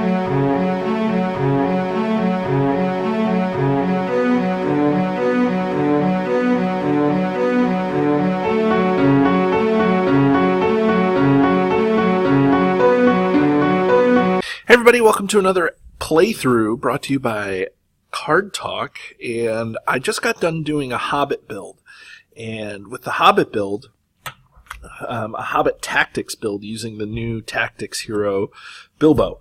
Hey everybody, welcome to another playthrough brought to you by Card Talk, and I just got done doing a Hobbit build, and with the Hobbit build, a Hobbit Tactics build using the new Tactics hero Bilbo.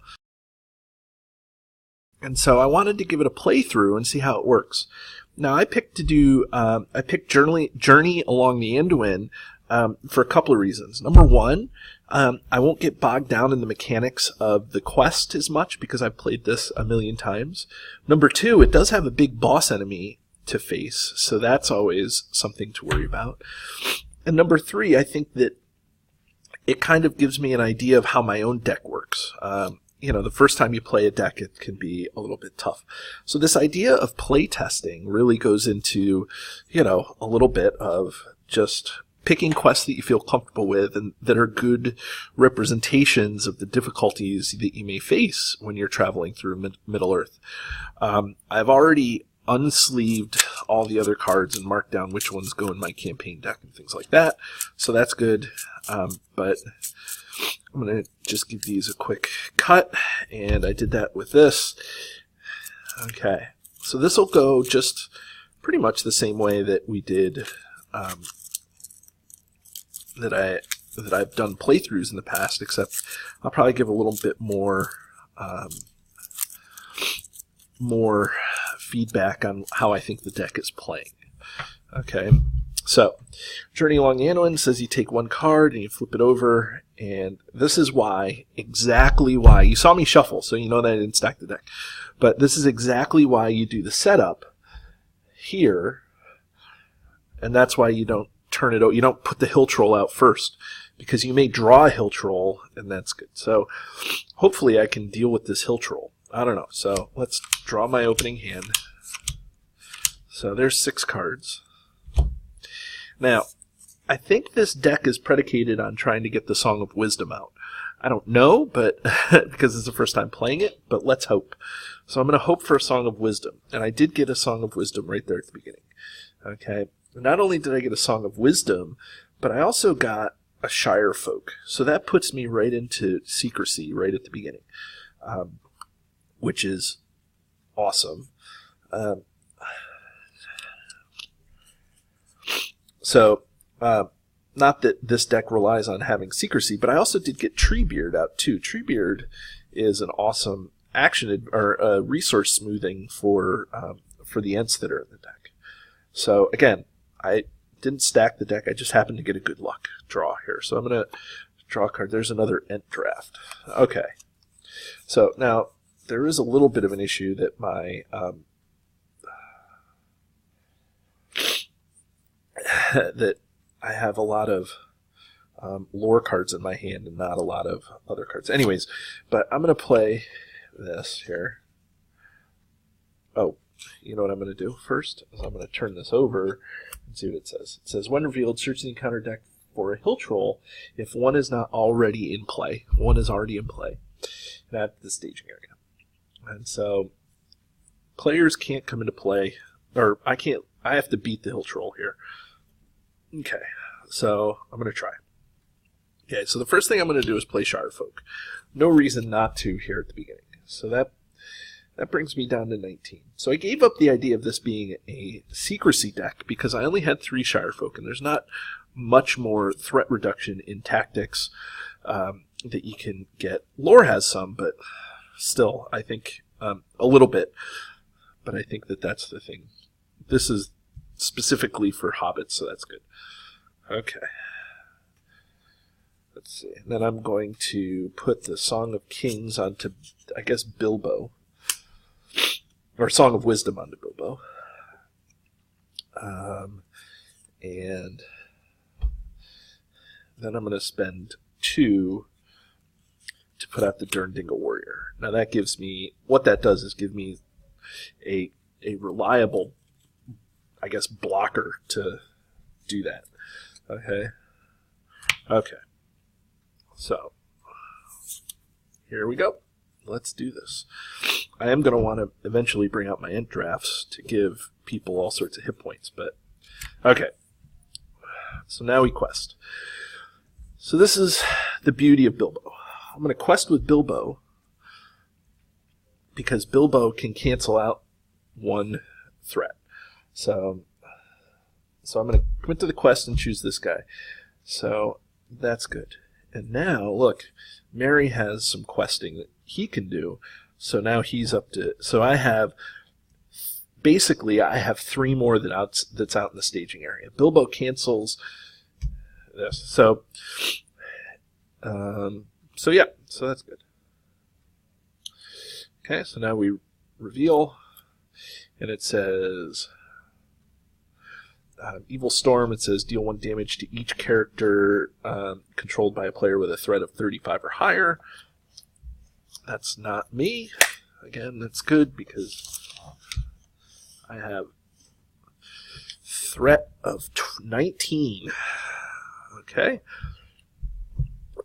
And so I wanted to give it a playthrough and see how it works. Now I picked Journey Along the Anduin for a couple of reasons. Number one, I won't get bogged down in the mechanics of the quest as much because I've played this a million times. Number two, it does have a big boss enemy to face, so that's always something to worry about. And number three, I think that it kind of gives me an idea of how my own deck works. The first time you play a deck, it can be a little bit tough. So this idea of play testing really goes into, a little bit of just picking quests that you feel comfortable with and that are good representations of the difficulties that you may face when you're traveling through Middle-earth. I've already unsleeved all the other cards and marked down which ones go in my campaign deck and things like that, so that's good. But I'm going to just give these a quick cut, and I did that with this. Okay, so this will go just pretty much the same way that we did that I've done playthroughs in the past, except I'll probably give a little bit more feedback on how I think the deck is playing. Okay, so Journey Along the Anduin says you take one card and you flip it over, and this is exactly why you saw me shuffle, so you know that I didn't stack the deck. But this is exactly why you do the setup here, and that's why you don't turn it out. You don't put the hill troll out first, because you may draw a hill troll, and that's good. So hopefully I can deal with this hill troll. I don't know. So let's draw my opening hand. So there's 6 cards. Now, I think this deck is predicated on trying to get the Song of Wisdom out. I don't know, but because it's the first time playing it, but let's hope. So I'm going to hope for a Song of Wisdom, and I did get a Song of Wisdom right there at the beginning. Okay. Not only did I get a Song of Wisdom, but I also got a Shire Folk. So that puts me right into Secrecy right at the beginning, which is awesome. Not that this deck relies on having Secrecy, but I also did get Treebeard out too. Treebeard is an awesome resource smoothing for the Ents that are in the deck. So again, I didn't stack the deck. I just happened to get a good luck draw here. So I'm going to draw a card. There's another Ent draft. Okay. So now there is a little bit of an issue that my that I have a lot of lore cards in my hand and not a lot of other cards. Anyways, but I'm going to play this here. Oh, you know what I'm going to do first? Is I'm going to turn this over and see what it says. It says, when revealed, search the encounter deck for a hill troll if one is not already in play. One is already in play. And at the staging area. And so players can't come into play, or I have to beat the hill troll here. Okay, so I'm going to try. Okay, so the first thing I'm going to do is play Shire Folk. No reason not to here at the beginning. So that brings me down to 19. So I gave up the idea of this being a Secrecy deck because I only had 3 Shire Folk, and there's not much more threat reduction in Tactics that you can get. Lore has some, but still, I think a little bit. But I think that's the thing. This is specifically for Hobbits, so that's good. Okay. Let's see. And then I'm going to put the Song of Kings onto, I guess, Bilbo. Or Song of Wisdom onto Bilbo. And then I'm going to spend 2 to put out the Durndingle Warrior. Now that gives me, what that does is give me a reliable, I guess, blocker to do that. Okay. Okay. So, here we go. let's do this. I am going to want to eventually bring out my int drafts to give people all sorts of hit points, but okay. So now we quest. So this is the beauty of Bilbo. I'm going to quest with Bilbo because Bilbo can cancel out one threat. So I'm going to commit to the quest and choose this guy. So that's good. And now, look, Merry has some questing that he can do. So now he's up to... So I have... Basically, I have 3 more that's out in the staging area. Bilbo cancels this. So yeah, so that's good. Okay, so now we reveal, and it says... Evil Storm, it says deal 1 damage to each character controlled by a player with a threat of 35 or higher. That's not me. Again, that's good because I have threat of 19. Okay.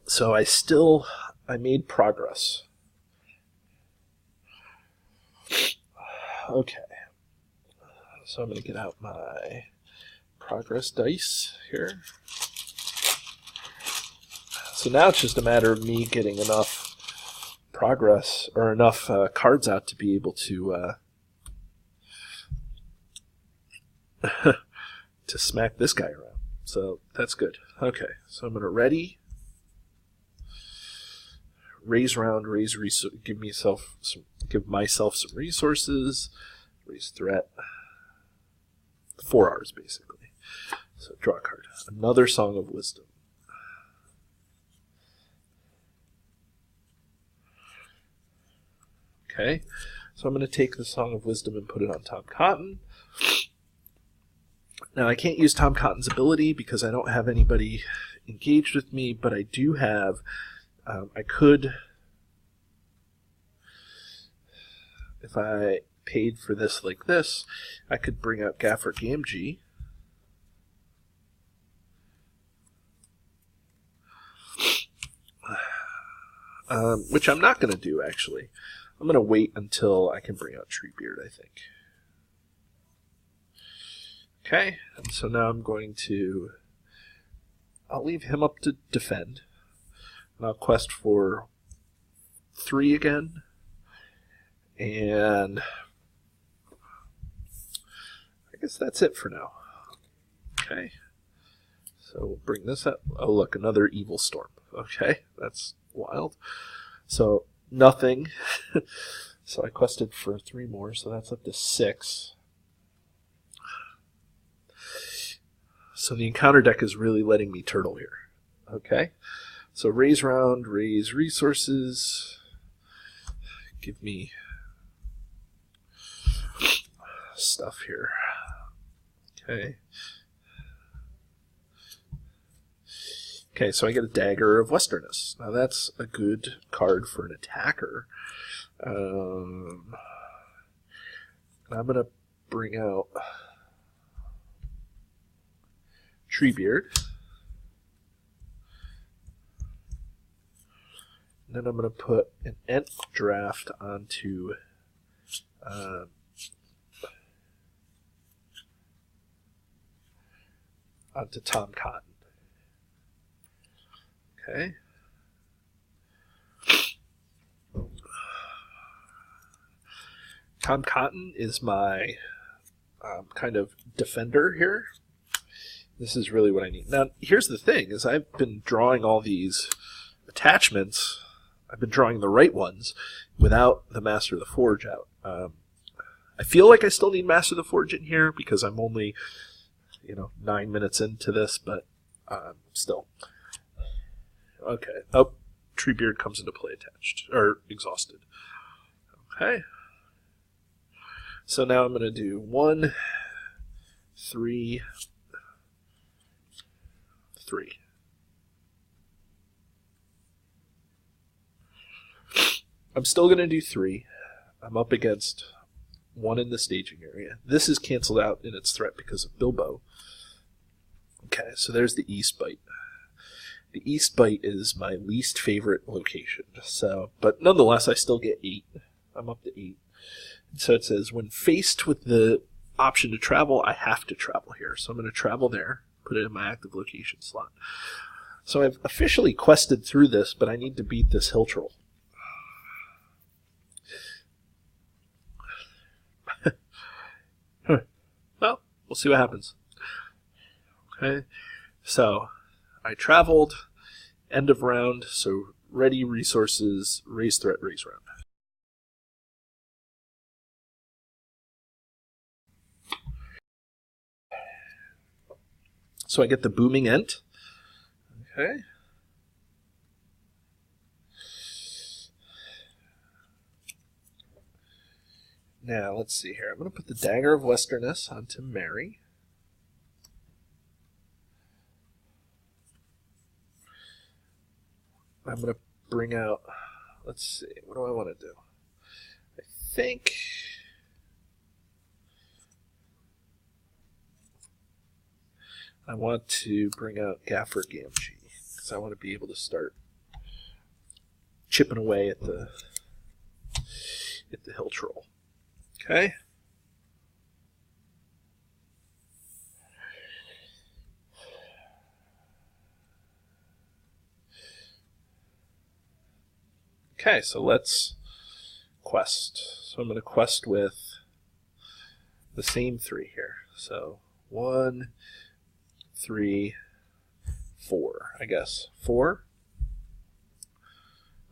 So I made progress. Okay. So I'm going to get out my progress dice here. So now it's just a matter of me getting enough progress or enough cards out to be able to to smack this guy around. So that's good. Okay, so I'm going to ready, raise round, give myself some resources, raise threat. 4 R's basically. So draw a card. Another Song of Wisdom. Okay, so I'm going to take the Song of Wisdom and put it on Tom Cotton. Now I can't use Tom Cotton's ability because I don't have anybody engaged with me, but I do have, I could, if I paid for this like this, I could bring out Gaffer Gamgee. Which I'm not going to do, actually. I'm going to wait until I can bring out Treebeard, I think. Okay, and so now I'm going to... I'll leave him up to defend. And I'll quest for 3 again. And I guess that's it for now. Okay. So we'll bring this up. Oh, look, another Evil Storm. Okay, that's wild. So nothing. So I quested for 3 more, so that's up to 6. So the encounter deck is really letting me turtle here. Okay, so raise round, raise resources. Give me stuff here. Okay. Okay, so I get a Dagger of Westernness. Now that's a good card for an attacker. I'm going to bring out Treebeard. And then I'm going to put an Nth draft onto Tom Cotton. Okay. Tom Cotton is my kind of defender here. This is really what I need. Now, here's the thing, is I've been drawing all these attachments. I've been drawing the right ones without the Master of the Forge out. I feel like I still need Master of the Forge in here because I'm only, 9 minutes into this, but still. Okay. Oh, Treebeard comes into play attached, or exhausted. Okay. So now I'm going to do 1, 3, 3. I'm still going to do 3. I'm up against 1 in the staging area. This is canceled out in its threat because of Bilbo. Okay, so there's the East Bite. The East Bight is my least favorite location. So, but nonetheless, I still get 8. I'm up to 8. So it says, when faced with the option to travel, I have to travel here. So I'm going to travel there, put it in my active location slot. So I've officially quested through this, but I need to beat this hill troll. Well, we'll see what happens. Okay, so I traveled, end of round, so ready resources, raise threat, raise round. So I get the booming ent. Okay. Now, let's see here. I'm going to put the Dagger of Westernness onto Mary. I'm going to bring out, let's see, what do I want to do? I think I want to bring out Gaffer Gamgee, because I want to be able to start chipping away at the hill troll. Okay. Okay, so let's quest. So I'm going to quest with the same 3 here. So 1, 3, 4, I guess. 4?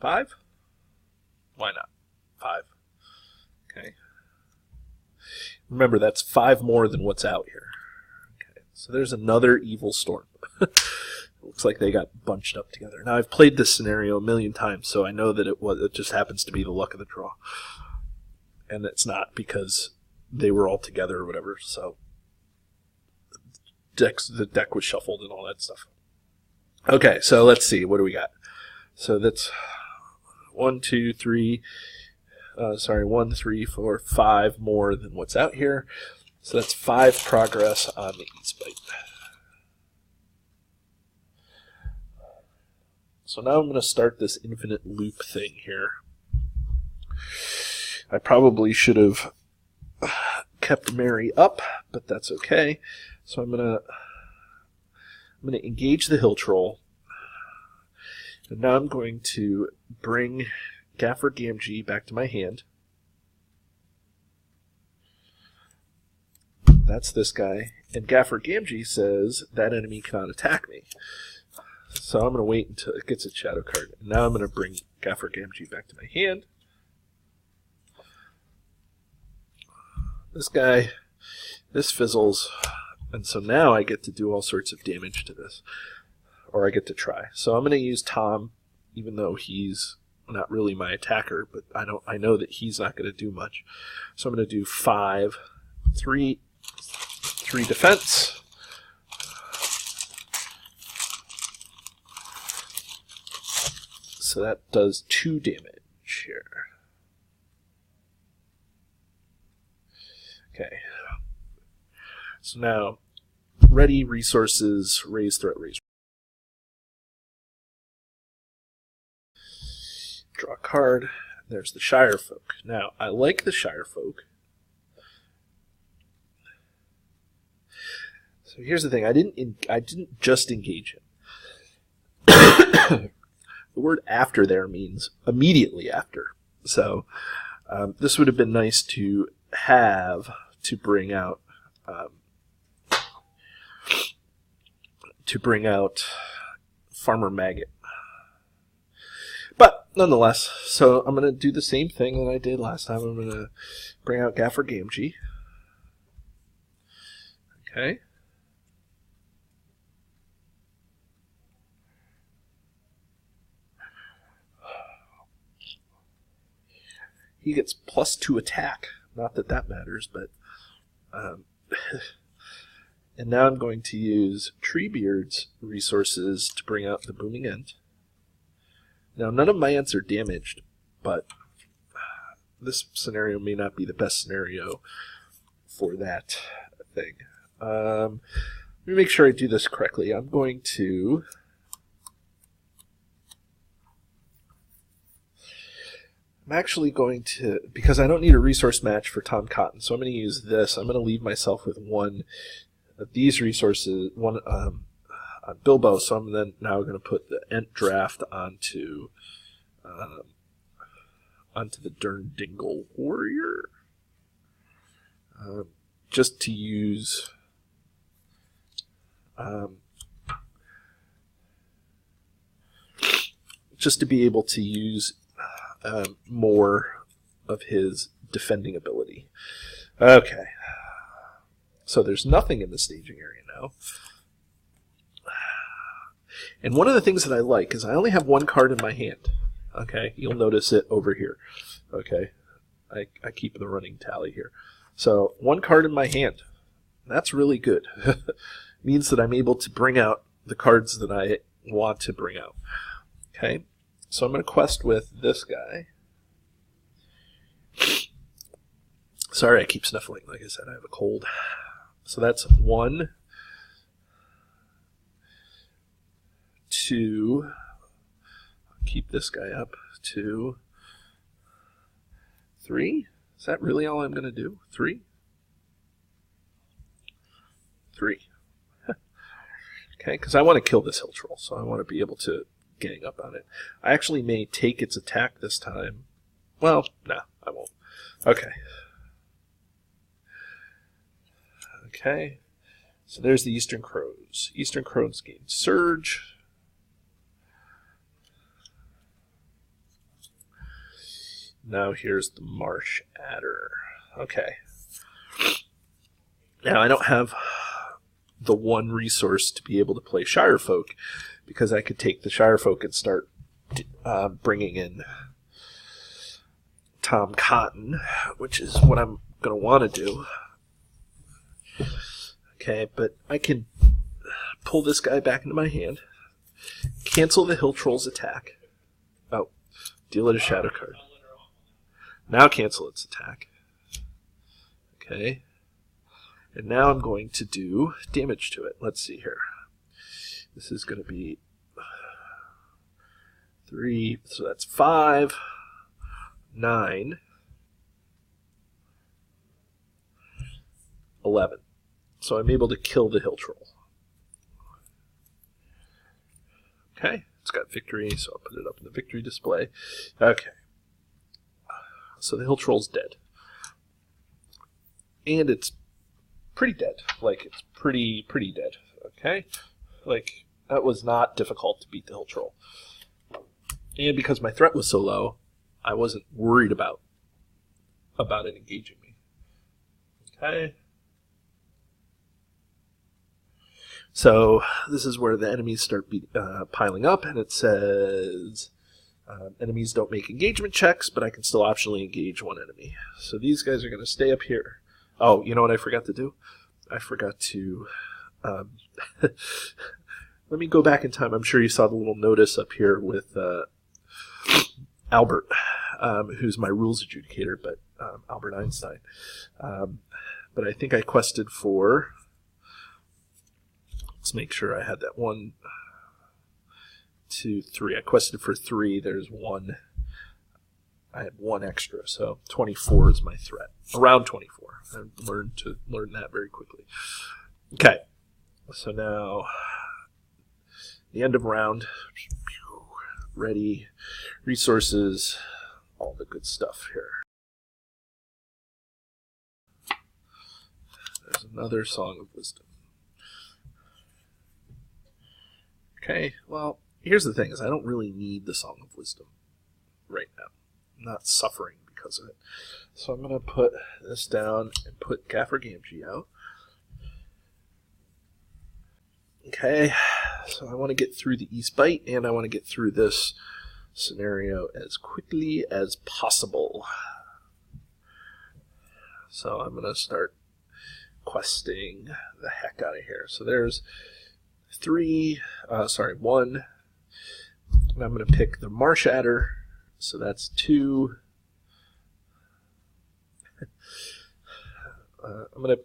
5? Why not? 5. Okay. Remember, that's 5 more than what's out here. Okay, so there's another evil storm. Looks like they got bunched up together. Now, I've played this scenario a million times, so I know that it just happens to be the luck of the draw. And it's not because they were all together or whatever, so the deck was shuffled and all that stuff. Okay, so let's see. What do we got? So that's 1, 2, 3... 1, 3, 4, 5 more than what's out here. So that's 5 progress on the East Bight. So now I'm going to start this infinite loop thing here. I probably should have kept Mary up, but that's okay. So I'm going to engage the hill troll. And now I'm going to bring Gaffer Gamgee back to my hand. That's this guy. And Gaffer Gamgee says that enemy cannot attack me. So I'm going to wait until it gets its shadow card. And now I'm going to bring Gaffer Gamgee back to my hand. This guy, this fizzles. And so now I get to do all sorts of damage to this. Or I get to try. So I'm going to use Tom, even though he's not really my attacker, but I know that he's not going to do much. So I'm going to do 5, 3 defense. So that does 2 damage here. Okay. So now, ready resources, raise threat, raise. Draw a card. There's the Shire Folk. Now, I like the Shire Folk. So here's the thing. I didn't just engage him. The word after there means immediately after. So this would have been nice to have to bring out Farmer Maggot. But nonetheless, so I'm going to do the same thing that I did last time. I'm going to bring out Gaffer Gamgee. Okay. He gets +2 attack. Not that that matters, but... and now I'm going to use Treebeard's resources to bring out the Booming Ent. Now, none of my Ents are damaged, but this scenario may not be the best scenario for that thing. Let me make sure I do this correctly. I'm going to I'm actually going to, because I don't need a resource match for Tom Cotton, so I'm going to use this. I'm going to leave myself with one of these resources, one on Bilbo, so I'm then now going to put the Ent draft onto the Durndingle Warrior, just to use just to be able to use more of his defending ability. Okay, so there's nothing in the staging area now. And one of the things that I like is I only have one card in my hand. Okay, you'll notice it over here. Okay, I keep the running tally here. So one card in my hand. That's really good. Means that I'm able to bring out the cards that I want to bring out. Okay, so I'm going to quest with this guy. Sorry, I keep sniffling. Like I said, I have a cold. So that's 1, 2. Keep this guy up. 2, 3. Is that really all I'm going to do? 3? 3. Okay, because I want to kill this hill troll, so I want to be able to gang up on it. I actually may take its attack this time. Well, no, I won't. Okay. Okay, so there's the Eastern Crows. Eastern Crows gain Surge. Now here's the Marsh Adder. Okay. Now I don't have the one resource to be able to play Shirefolk, because I could take the Shirefolk and start bringing in Tom Cotton, which is what I'm going to want to do. Okay, but I can pull this guy back into my hand, cancel the Hill Troll's attack. Oh, deal it a shadow card. Now cancel its attack. Okay. And now I'm going to do damage to it. Let's see here. This is going to be 3, so that's 5, 9, 11. So I'm able to kill the Hill Troll. Okay, it's got victory, so I'll put it up in the victory display. Okay. So the Hill Troll's dead. And it's pretty dead. Like, it's pretty dead. Okay? Like, that was not difficult to beat the Hill Troll. And because my threat was so low, I wasn't worried about it engaging me. Okay? So this is where the enemies start piling up, and it says enemies don't make engagement checks, but I can still optionally engage one enemy. So these guys are going to stay up here. Oh, you know what I forgot to do? I forgot to... let me go back in time. I'm sure you saw the little notice up here with Albert, who's my rules adjudicator, but Albert Einstein. But I think I quested for... Let's make sure I had that 1, 2, 3. I quested for 3. There's 1. I had 1 extra, so 24 is my threat. Around 24. I learned that very quickly. Okay, so now the end of round. Ready, resources, all the good stuff here. There's another Song of Wisdom. Okay, well, here's the thing, is I don't really need the Song of Wisdom right now. I'm not suffering because of it. So I'm going to put this down and put Gaffer Gamgee out. Okay, so I want to get through the East Bite, and I want to get through this scenario as quickly as possible. So I'm going to start questing the heck out of here. So there's 1. And I'm going to pick the Marsh Adder. So that's 2. I'm going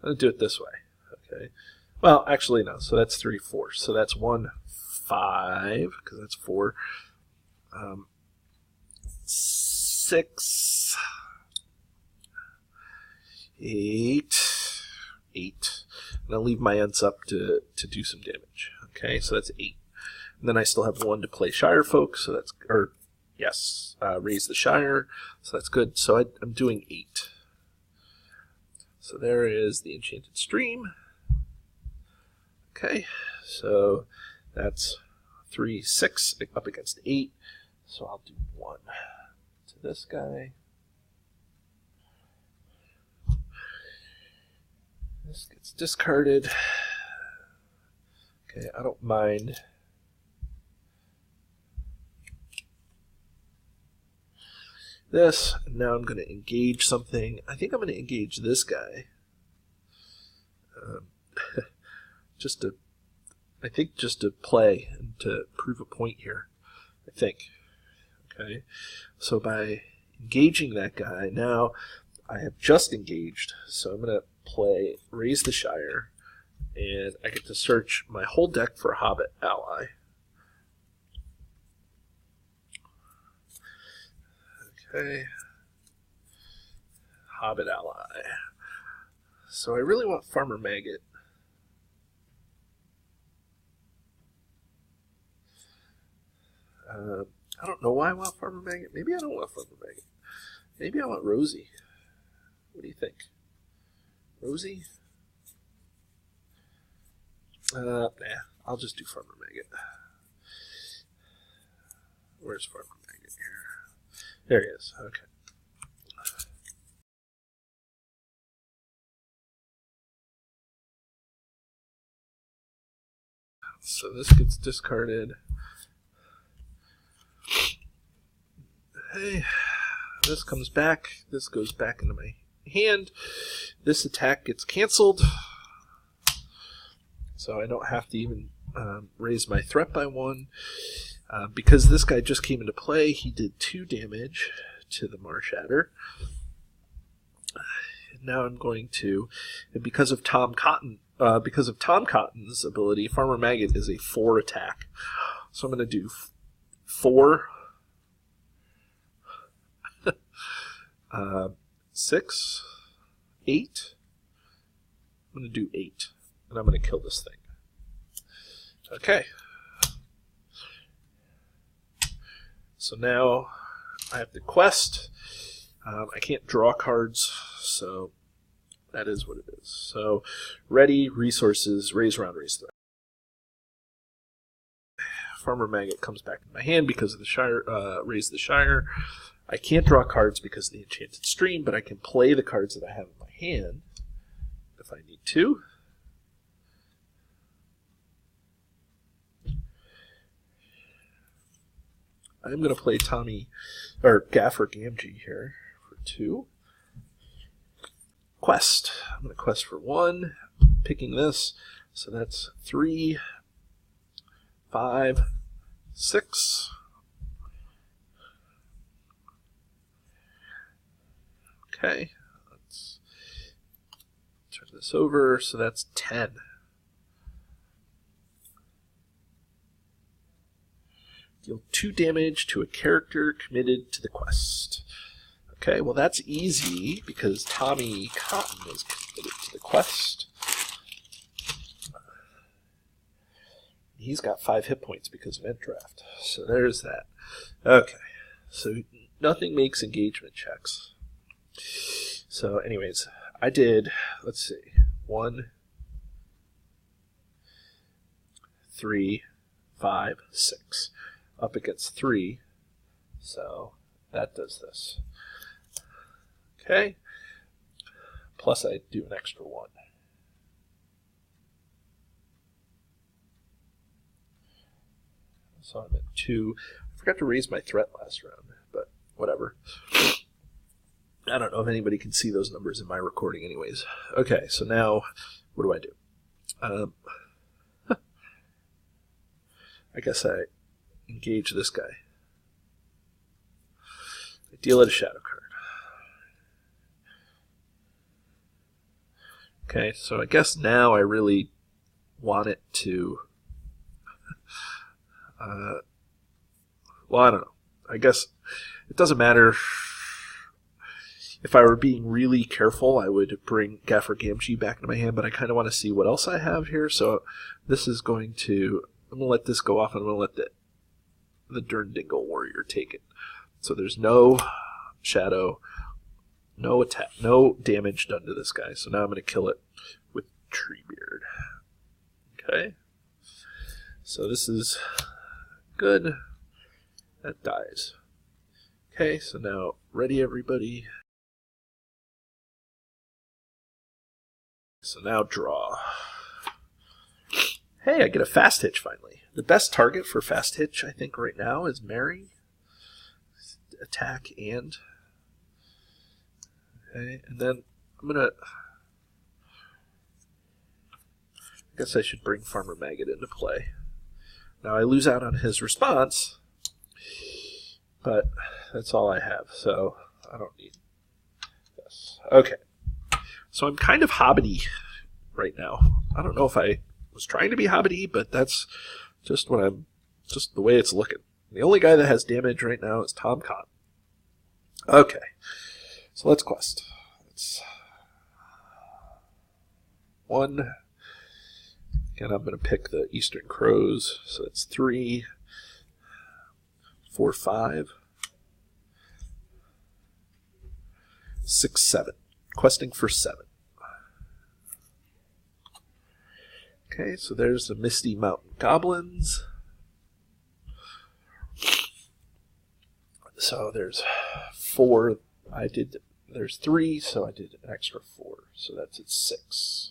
to do it this way. Okay. Well, actually, no. So that's 3, 4. So that's 1, 5, because that's 4. 6, 8, 8. And I'll leave my ends up to do some damage. Okay, so that's 8. And then I still have 1 to play Shire Folk, so that's, or yes, raise the Shire, so that's good. So I'm doing 8. So there is the Enchanted Stream. Okay, so that's 3, 6 up against 8. So I'll do 1 to this guy. This gets discarded. Okay, I don't mind. This, and now I'm going to engage something. I think I'm going to engage this guy. Just to play and to prove a point here, I think. Okay, so by engaging that guy, now I have just engaged, so I'm going to play Raise the Shire, and I get to search my whole deck for a Hobbit ally. Okay, Hobbit ally. So I really want Farmer Maggot. I don't know why I want Farmer Maggot. Maybe I don't want Farmer Maggot. Maybe I want Rosie. What do you think? Rosie? Nah, I'll just do Farmer Maggot. Where's Farmer Maggot here? There he is. Okay. So this gets discarded. Hey, this comes back. This goes back into my hand. This attack gets canceled. So I don't have to even raise my threat by 1. Because this guy just came into play, he did 2 damage to the Marshatter. Now I'm going to, and because of Tom Cotton's ability, Farmer Maggot is a 4 attack. So I'm going to do 4, 6, 8. I'm going to do 8, and I'm going to kill this thing. Okay. So now I have the quest. I can't draw cards, so that is what it is. So ready, resources, raise round, raise threat. Farmer Maggot comes back in my hand because of the Shire, raise the Shire. I can't draw cards because of the Enchanted Stream, but I can play the cards that I have in my hand if I need to. I'm going to play Gaffer Gamgee here for 2. Quest. I'm going to quest for 1. Picking this, so that's 3, 5, 6. Okay, let's turn this over, so that's 10. Deal 2 damage to a character committed to the quest. Okay, well that's easy because Tommy Cotton is committed to the quest. He's got 5 hit points because of End Draft. So there's that. Okay, so nothing makes engagement checks. So anyways, I did, let's see, 1, 3, 5, 6. Up against 3, so that does this. Okay, plus I do an extra 1. So I'm at 2. I forgot to raise my threat last round, but whatever. I don't know if anybody can see those numbers in my recording anyways. Okay, so now what do I do? I guess I engage this guy. I deal it a shadow card. Okay, so I guess now I really want it to... well, I don't know. I guess it doesn't matter If I were being really careful, I would bring Gaffer Gamgee back into my hand, but I kind of want to see what else I have here. So this is going to, I'm going to let this go off, and I'm going to let the Dirndingle Warrior take it. So there's no shadow, no attack, no damage done to this guy. So now I'm going to kill it with Treebeard. Okay. So this is good. That dies. Okay, so now ready, everybody. So now draw. Hey, I get a fast hitch finally. The best target for fast hitch, I think, right now is Mary. Attack and. Okay, and then I'm gonna. I guess I should bring Farmer Maggot into play. Now I lose out on his response, but that's all I have, so I don't need this. Okay. So I'm kind of Hobbity right now. I don't know if I was trying to be Hobbity, but that's just just the way it's looking. The only guy that has damage right now is Tom Conn. Okay. So let's quest. It's 1. And I'm going to pick the Eastern Crows. So it's 3, 4, 5, 6, 7. Questing for 7. Okay, so there's the Misty Mountain Goblins. So there's 4. There's 3, so I did an extra 4. So that's at 6.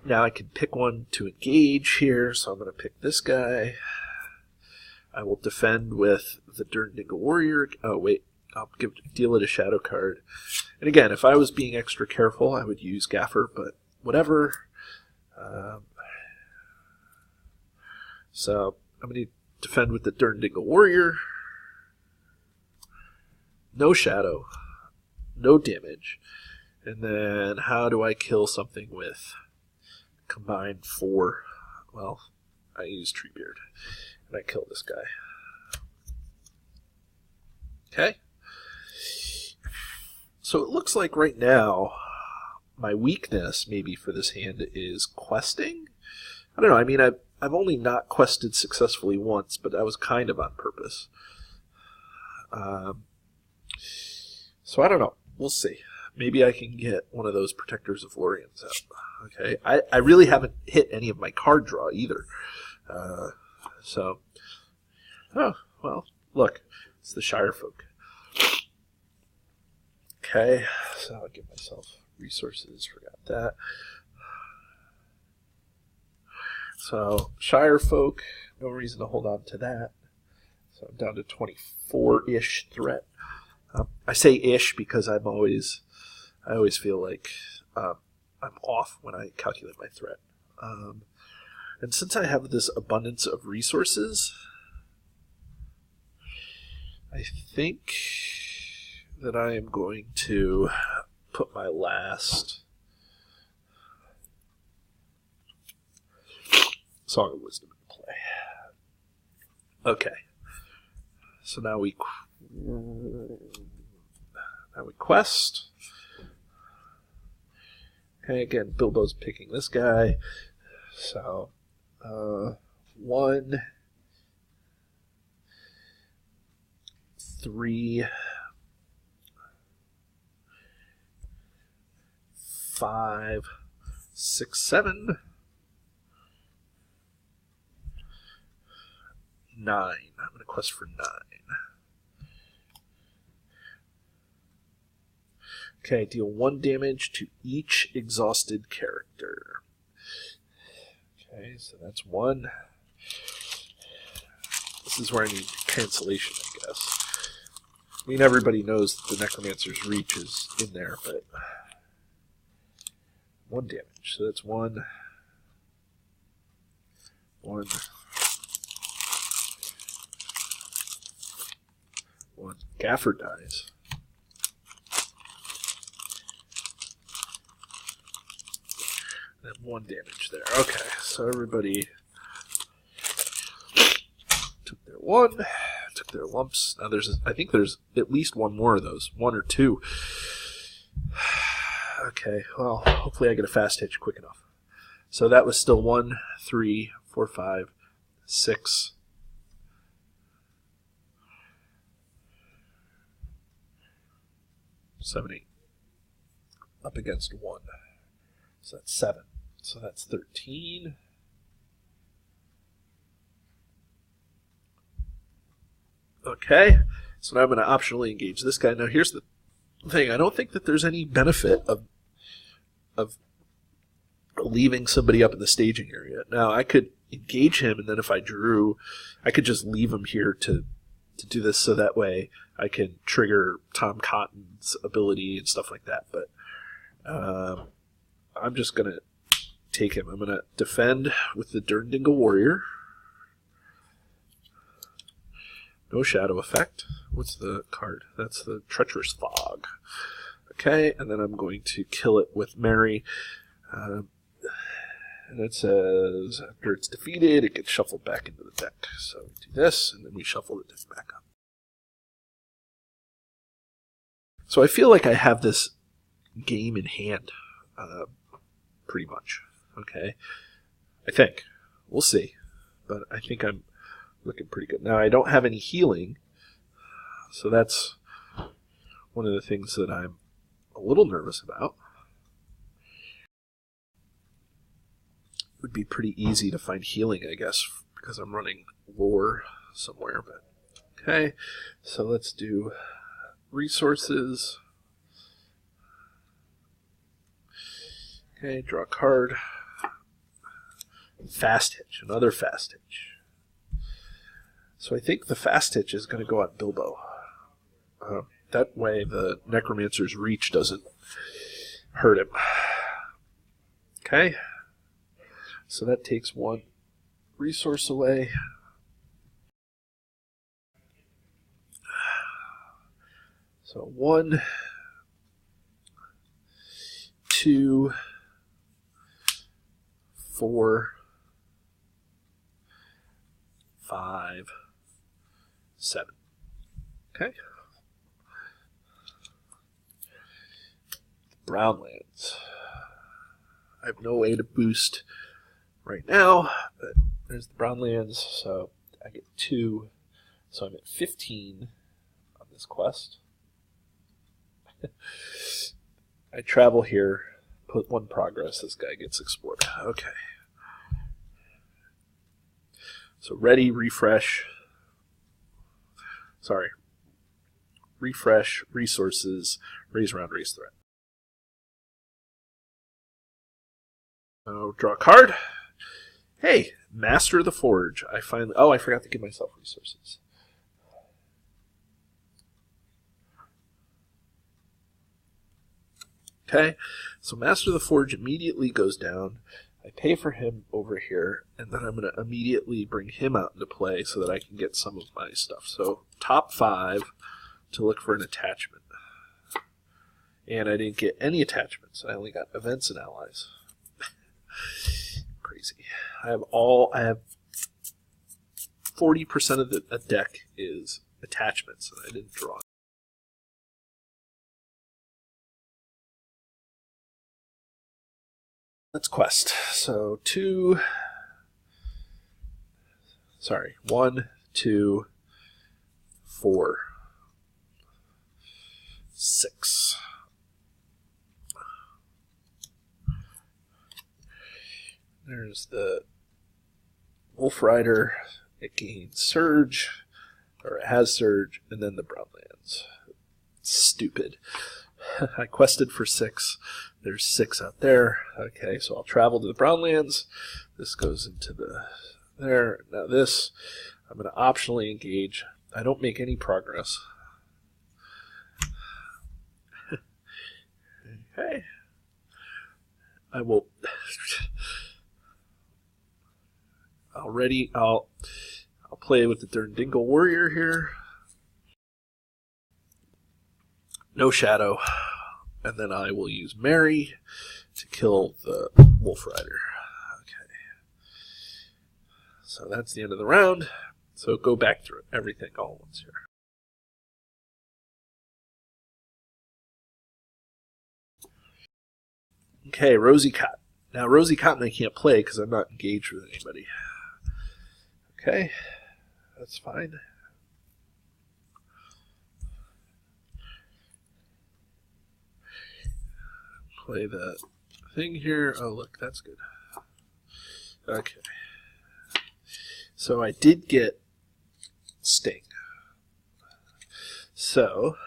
Now I can pick one to engage here, so I'm going to pick this guy. I will defend with the Dirndingle Warrior. Oh, wait. I'll deal it a shadow card. And again, if I was being extra careful, I would use Gaffer, but whatever. So I'm going to defend with the Dirndingle Warrior. No shadow. No damage. And then how do I kill something with combined 4? Well, I use Treebeard. And I kill this guy. Okay. So it looks like right now my weakness maybe for this hand is questing. I don't know. I mean, I've only not quested successfully once, but that was kind of on purpose. So I don't know. We'll see. Maybe I can get one of those Protectors of Lorians out. Okay. I really haven't hit any of my card draw either. Oh, well, look. It's the Shire Folk. Okay. So I'll give myself resources. Forgot that. So Shire Folk. No reason to hold on to that. So I'm down to 24-ish threat. I say ish because I always feel like I'm off when I calculate my threat. And since I have this abundance of resources, I think that I am going to put my last Song of Wisdom in play. Okay. So now we quest. Okay, again, Bilbo's picking this guy. So, 1, 3, 5, 6, 7, 9. I'm going to quest for 9. Okay, deal 1 damage to each exhausted character. Okay, so that's 1. This is where I need cancellation, I guess. I mean, everybody knows that the Necromancer's Reach is in there, but 1 damage. So that's 1. 1. 1. Gaffer dies. And 1 damage there. Okay, so everybody took their 1, took their lumps. Now I think there's at least 1 more of those, 1 or 2. Okay, well, hopefully I get a fast hitch quick enough. So that was still 1, 3, 4, 5, 6. 7, 8. Up against 1. So that's 7. So that's 13. Okay. So now I'm going to optionally engage this guy. Now here's the thing. I don't think that there's any benefit of leaving somebody up in the staging area. Now I could engage him, and then if I drew, I could just leave him here to do this, so that way I can trigger Tom Cotton's ability and stuff like that. But I'm just going to take him. I'm going to defend with the Dirndingle Warrior. No shadow effect. What's the card? That's the Treacherous Fog. Okay, and then I'm going to kill it with Mary. And it says, after it's defeated, it gets shuffled back into the deck. So we do this, and then we shuffle the deck back up. So I feel like I have this game in hand, pretty much. Okay, I think. We'll see. But I think I'm looking pretty good. Now, I don't have any healing, so that's one of the things that I'm a little nervous about. It would be pretty easy to find healing, I guess, because I'm running lore somewhere. But okay, so let's do resources. Okay, draw a card. Fast hitch, another fast hitch. So I think the fast hitch is going to go on Bilbo. That way the Necromancer's reach doesn't hurt him. Okay. So that takes 1 resource away. So 1, 2, 4, 5, 7. Okay. Brownlands. I have no way to boost right now, but there's the Brownlands, so I get 2. So I'm at 15 on this quest. I travel here, put 1 progress, this guy gets explored. Okay. So ready, refresh. Sorry. Refresh, resources, raise round, raise threat. So draw a card. Hey, Master of the Forge. I forgot to give myself resources. Okay, so Master of the Forge immediately goes down. I pay for him over here, and then I'm going to immediately bring him out into play so that I can get some of my stuff. So top 5 to look for an attachment. And I didn't get any attachments. I only got events and allies. Crazy. I have 40% of the deck is attachments, and I didn't draw. Let's quest. So 1, 2, 4, 6. There's the Wolf Rider. It gains Surge, or it has Surge, and then the Brownlands. Stupid. I quested for 6. There's 6 out there. Okay, so I'll travel to the Brownlands. This goes into there. Now this, I'm going to optionally engage. I don't make any progress. Okay. I will. I'll play with the Dirndingle Warrior here. No shadow. And then I will use Mary to kill the Wolf Rider. Okay. So that's the end of the round. So go back through everything all at once here. Okay, Rosie Cotton. Now, Rosie Cotton I can't play because I'm not engaged with anybody. Okay, that's fine. Play the thing here. Oh, look, that's good. Okay. So I did get Sting. So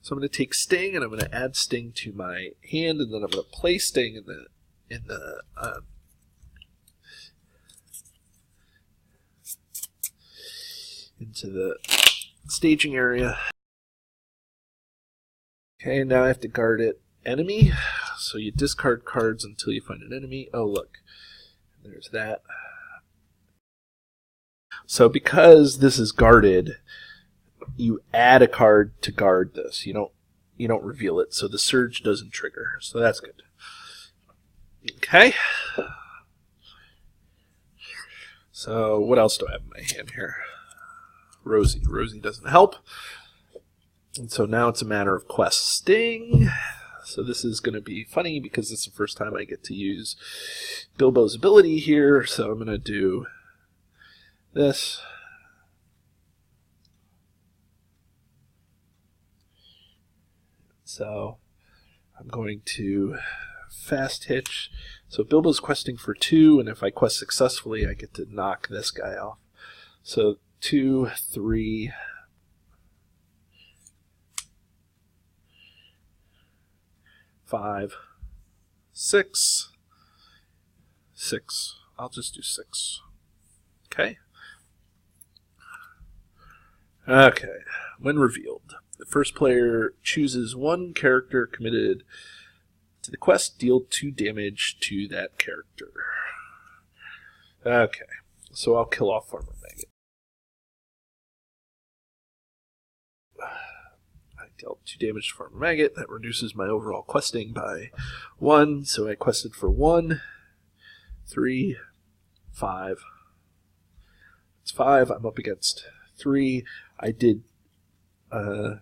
I'm going to take Sting and I'm going to add Sting to my hand, and then I'm going to play Sting into the staging area. Okay, now I have to guard it. Enemy. So you discard cards until you find an enemy. Oh, look. There's that. So because this is guarded, you add a card to guard this. You don't reveal it, so the surge doesn't trigger. So that's good. Okay. So what else do I have in my hand here? Rosie. Rosie doesn't help. And so now it's a matter of quest Sting. So this is going to be funny because it's the first time I get to use Bilbo's ability here. So I'm going to do this. So I'm going to fast hitch. So Bilbo's questing for 2, and if I quest successfully, I get to knock this guy off. So 2, 3, 5, 6, 6. I'll just do 6. Okay. Okay. When revealed, the first player chooses one character committed to the quest, deal 2 damage to that character. Okay. So I'll kill off Farmer Maggot. Dealt 2 damage to Farmer Maggot. That reduces my overall questing by 1. So I quested for 1, 3, 5. It's 5. I'm up against 3. I did I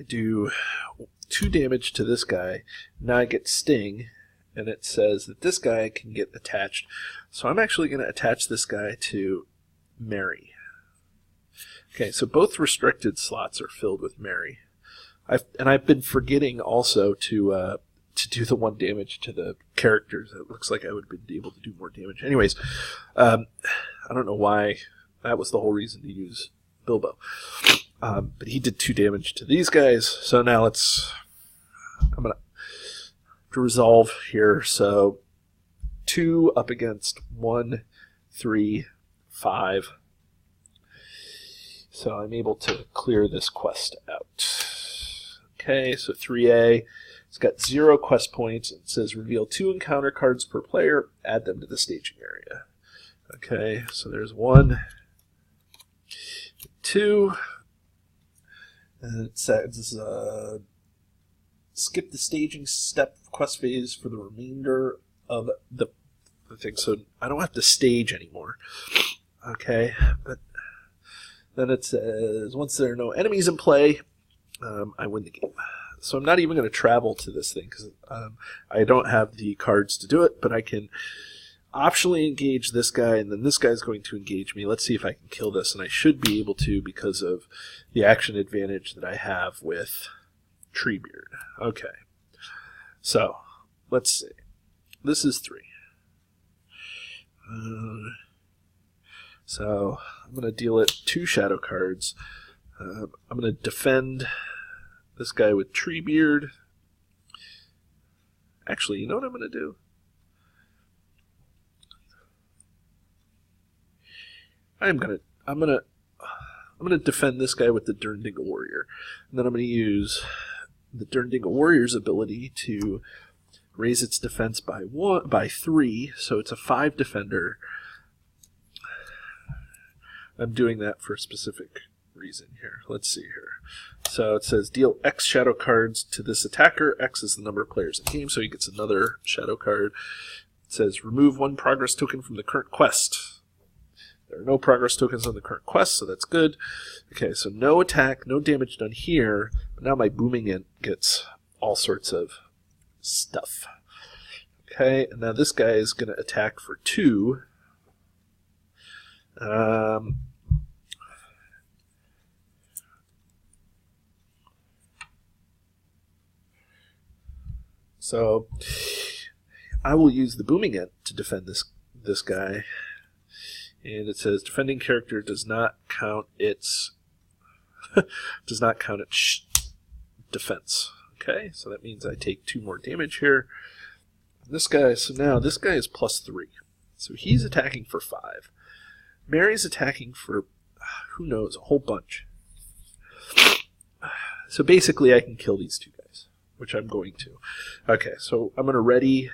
do 2 damage to this guy. Now I get Sting. And it says that this guy can get attached. So I'm actually going to attach this guy to Mary. Okay, so both restricted slots are filled with Mary. I've been forgetting also to do the 1 damage to the characters. It looks like I would have been able to do more damage. Anyways, I don't know why. That was the whole reason to use Bilbo. But he did 2 damage to these guys. So now I'm going to resolve here. So 2 up against 1, 3, 5. So I'm able to clear this quest out. Okay, so 3A. It's got 0 quest points. It says reveal 2 encounter cards per player. Add them to the staging area. Okay, so there's 1, 2. And it says skip the staging step quest phase for the remainder of the thing. So I don't have to stage anymore. Okay, but then it says once there are no enemies in play, I win the game. So I'm not even going to travel to this thing because I don't have the cards to do it, but I can optionally engage this guy, and then this guy's going to engage me. Let's see if I can kill this, and I should be able to because of the action advantage that I have with Treebeard. Okay. So, let's see. This is 3. So, I'm going to deal it 2 shadow cards. I'm going to defend this guy with Treebeard. Actually, you know what I'm going to do? I'm gonna defend this guy with the Durndinga Warrior, and then I'm gonna use the Durndinga Warrior's ability to raise its defense by 3, so it's a 5 defender. I'm doing that for a specific reason here. Let's see here. So it says deal X shadow cards to this attacker. X is the number of players in the game, so he gets another shadow card. It says remove 1 progress token from the current quest. There are no progress tokens on the current quest, so that's good. Okay, so no attack, no damage done here, but now my booming int gets all sorts of stuff. Okay, and now this guy is going to attack for 2. So I will use the booming int to defend this guy. And it says defending character does not count its defense. Okay, so that means I take 2 more damage here. This guy, so now this guy is +3. So he's attacking for 5. Mary's attacking for, who knows, a whole bunch. So basically I can kill these 2 guys, which I'm going to. Okay, so I'm going to ready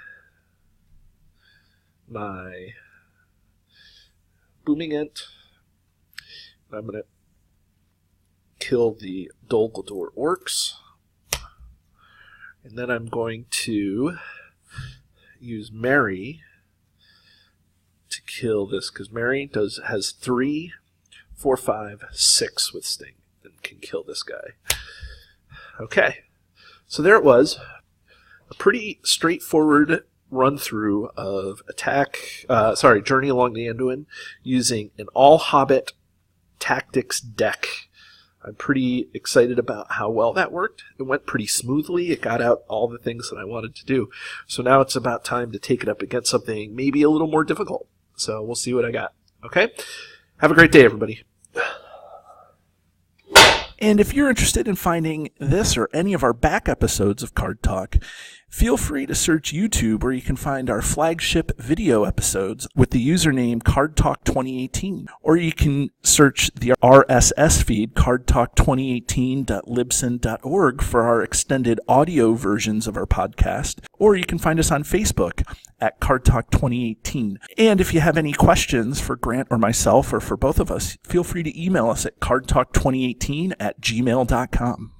my booming int. I'm going to kill the Dol Guldur orcs. And then I'm going to use Mary to kill this, because Mary has 3, 4, 5, 6 with Sting and can kill this guy. Okay, so there it was. A pretty straightforward run-through of Journey Along the Anduin using an all-Hobbit Tactics deck. I'm pretty excited about how well that worked. It went pretty smoothly. It got out all the things that I wanted to do. So now it's about time to take it up against something maybe a little more difficult. So we'll see what I got. Okay? Have a great day, everybody. And if you're interested in finding this or any of our back episodes of Card Talk, feel free to search YouTube, where you can find our flagship video episodes with the username Card Talk 2018. Or you can search the RSS feed, cardtalk2018.libsyn.org, for our extended audio versions of our podcast. Or you can find us on Facebook at Card Talk 2018. And if you have any questions for Grant or myself, or for both of us, feel free to email us at cardtalk2018@gmail.com.